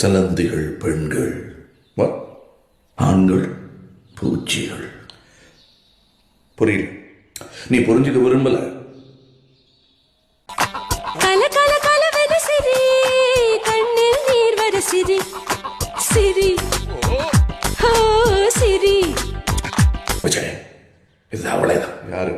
சிலந்திகள் பெண்கள், ஆண்கள் பூச்சிகள். புரியல, நீ புரிஞ்சுக்க விரும்பல. கல கல கலவென சிரி, கண்ணில் நீர் வர சிரி சிரி, ஓ சிரி. விஜய், இது அவளேதான். யாரு?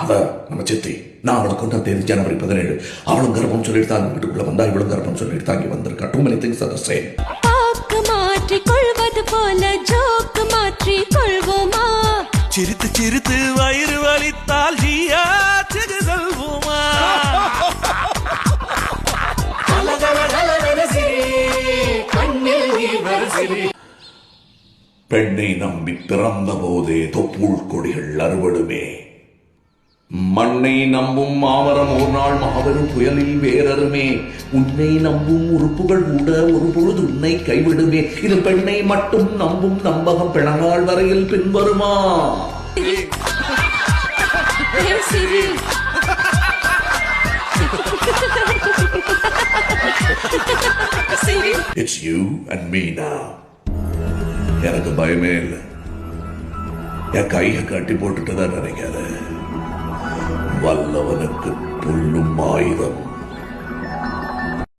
அவ நம்ம சித்தி. நான் அவளை கொண்ட தேதி ஜனவரி 17. அவளும் கர்ப்பம் சொல்லிட்டு தான் வீட்டுக்குள்ள வந்தா, இவளும் கர்ப்பம் சொல்லிட்டு தாங்கி வந்திருக்கா. Too many things are the same. பாக்கு மாற்றி கொள்வது போல ஜோக்கு மாற்றி கொள்வோமா? சிரித்து சிரித்து வயிறு வலித்தால் ஜியா செல்வோமா? பெண்ணை நம்பி பிறந்த போதே தொப்புள் கொடிகள் அறுவடுமே. மண்ணை நம்பும் மாமரம் ஒரு நாள் மாபெரும் புயலில் வேறறுமே. உன்னை நம்பும் உறுப்புகள் கூட ஒரு பொழுது உன்னை கைவிடுமே. இது பெண்ணை மட்டும் நம்பும் நம்பகம் பிணநாள் வரையில் பின்வருமா? It's you and me now. எனக்கு பயமே இல்லை. என் கையை கட்டி போட்டுட்டு தான் நினைக்காத. வல்லவனுக்கு புல்லும் ஆயுதம்.